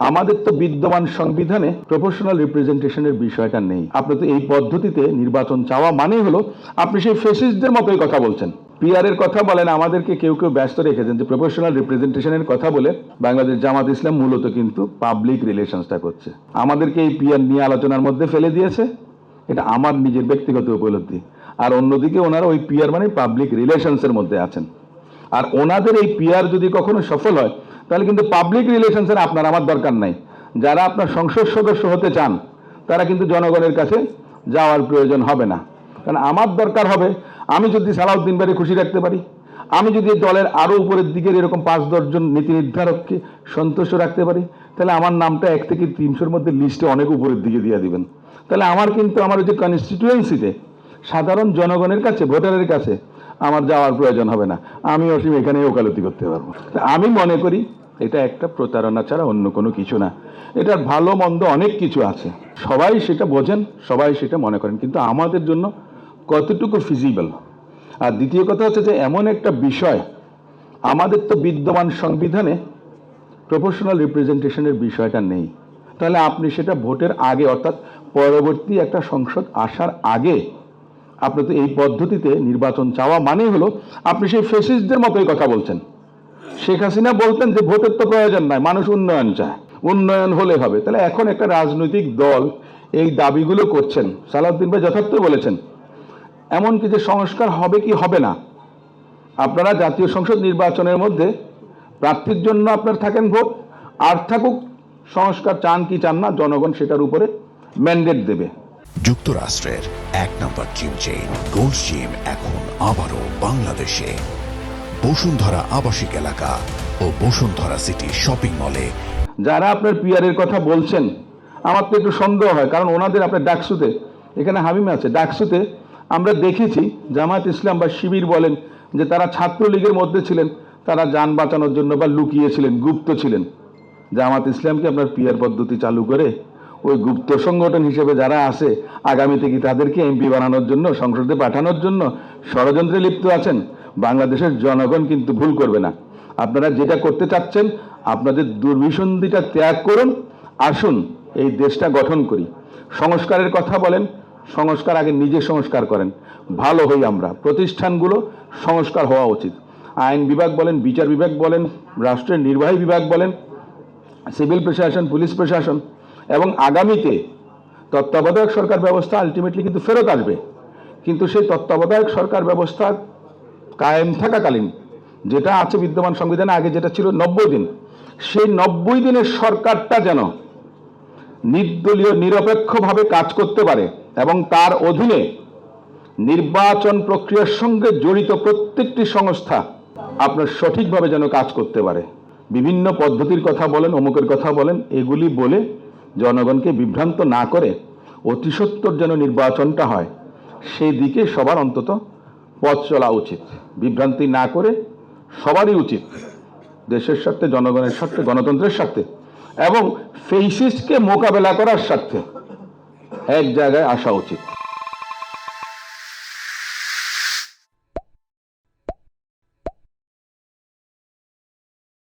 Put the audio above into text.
আমাদের তো বিদ্যমান সংবিধানে প্রপোর্শনাল রিপ্রেজেন্টেশনের বিষয়টা নেই। আপনি তো এই পদ্ধতিতে নির্বাচন চাওয়া মানে হলো আপনি সেই ফ্যাসিস্টদের মতোই কথা বলছেন। পিআরের কথা বলেন, আমাদেরকে কেউ কেউ ব্যস্ত রেখেছেন যে প্রপোর্শনাল রিপ্রেজেন্টেশনের কথা বলে বাংলাদেশ জামাত ইসলাম মূলত কিন্তু পাবলিক রিলেশনসটা করছে, আমাদেরকে এই পিআর নিয়ে আলোচনার মধ্যে ফেলে দিয়েছে। এটা আমার নিজের ব্যক্তিগত উপলব্ধি। আর অন্যদিকে ওনারা ওই পিআর মানে পাবলিক রিলেশনসের মধ্যে আছেন। আর ওনাদের এই পিআর যদি কখনো সফল হয় তাহলে কিন্তু পাবলিক রিলেশনসের আপনার আমার দরকার নাই। যারা আপনার সংসদ সদস্য হতে চান তারা কিন্তু জনগণের কাছে যাওয়ার প্রয়োজন হবে না। কারণ আমার দরকার হবে আমি যদি সালাউদ্দিন ভাইকে খুশি রাখতে পারি, আমি যদি দলের আরও উপরের দিকের এরকম 5-10 জন নীতি নির্ধারককে সন্তুষ্ট রাখতে পারি, তাহলে আমার নামটা 1 থেকে 300-র মধ্যে লিস্টে অনেক উপরের দিকে দিয়ে দিবেন। তাহলে আমার কিন্তু আমার যে কনস্টিটিউয়েন্সিতে সাধারণ জনগণের কাছে, ভোটারের কাছে আমার যাওয়ার প্রয়োজন হবে না। আমি অসীম এখানে ওকালতি করতে পারবো। আমি মনে করি এটা একটা প্রতারণা ছাড়া অন্য কোনো কিছু না। এটার ভালো মন্দ অনেক কিছু আছে, সবাই সেটা বোঝেন, সবাই সেটা মনে করেন, কিন্তু আমাদের জন্য কতটুকু ফিজিবল। আর দ্বিতীয় কথা হচ্ছে যে এমন একটা বিষয়, আমাদের তো বিদ্যমান সংবিধানে প্রপোর্শনাল রিপ্রেজেন্টেশনের বিষয়টা নেই। তাহলে আপনি সেটা ভোটের আগে অর্থাৎ পরবর্তী একটা সংসদ আসার আগে আপনি তো এই পদ্ধতিতে নির্বাচন চাওয়া মানে হলো আপনি সেই ফ্যাসিস্টদের মতোই কথা বলছেন। শেখ হাসিনা বলতেন যে ভোটের তো প্রয়োজন নাই, মানুষ উন্নয়ন চায়, উন্নয়ন হলে হবে। তাহলে এখন একটা রাজনৈতিক দল এই দাবিগুলো করছেন, সালাউদ্দিন ভাই যথার্থ বলেছেন, এমনকি যে সংস্কার হবে কি হবে না, আপনারা জাতীয় সংসদ নির্বাচনের মধ্যে প্রার্থীর জন্য আপনার থাকেন ভোট, আর থাকুক সংস্কার চান কি চান না, জনগণ সেটার উপরে ম্যান্ডেট দেবে। যুক্তরাষ্ট্রের 1 নম্বর জিম চেইন গোল্ড জিম এখন আবারও বাংলাদেশে বসুন্ধরা আবাসিক এলাকা ও বসুন্ধরা সিটি শপিং মলে। যারা আপনার পিআরের কথা বলছেন আমার তো একটু সন্দেহ হয়, কারণ ওনাদের আপনার ডাকসুতে, এখানে হামিম আছে, ডাকসুতে আমরা দেখেছি জামাত ইসলাম বা শিবির বলেন যে তারা ছাত্রলীগের মধ্যে ছিলেন, তারা যান বাঁচানোর জন্য বা লুকিয়েছিলেন, গুপ্ত ছিলেন। জামাত ইসলামকে আপনার পিআর পদ্ধতি চালু করে ওই গুপ্ত সংগঠন হিসেবে যারা আছে আগামীতে কি তাদেরকে এমপি বানানোর জন্য, সংসদে পাঠানোর জন্য ষড়যন্ত্রে লিপ্ত আছেন? বাংলাদেশের জনগণ কিন্তু ভুল করবে না। আপনারা যেটা করতে চাচ্ছেন আপনাদের দুর্বিসন্ধিটা ত্যাগ করুন, আসুন এই দেশটা গঠন করি। সংস্কারের কথা বলেন, সংস্কার আগে নিজে সংস্কার করেন, ভালো হই আমরা। প্রতিষ্ঠানগুলো সংস্কার হওয়া উচিত। আইন বিভাগ বলেন, বিচার বিভাগ বলেন, রাষ্ট্রের নির্বাহী বিভাগ বলেন, সিভিল প্রশাসন, পুলিশ প্রশাসন, এবং আগামীতে তত্ত্বাবধায়ক সরকার ব্যবস্থা আলটিমেটলি কিন্তু ফেরত আসবে। কিন্তু সেই তত্ত্বাবধায়ক সরকার ব্যবস্থা কায়েম থাকাকালীন যেটা আছে বিদ্যমান সংবিধানে, আগে যেটা ছিল 90 দিন, সেই 90 দিনের সরকারটা যেন নির্দলীয় নিরপেক্ষভাবে কাজ করতে পারে এবং তার অধীনে নির্বাচন প্রক্রিয়ার সঙ্গে জড়িত প্রত্যেকটি সংস্থা আপনার সঠিকভাবে যেন কাজ করতে পারে। বিভিন্ন পদ্ধতির কথা বলেন, অমুকের কথা বলেন, এগুলি বলে জনগণকে বিভ্রান্ত না করে অতি সত্বর যেন নির্বাচনটা হয়, সেই দিকে সবার অন্তত পথ চলা উচিত। বিভ্রান্তি না করে সবারই উচিত দেশের স্বার্থে, জনগণের স্বার্থে, গণতন্ত্রের স্বার্থে এবং ফেসিস্টকে মোকাবেলা করার স্বার্থে এক জায়গায় আসা উচিত।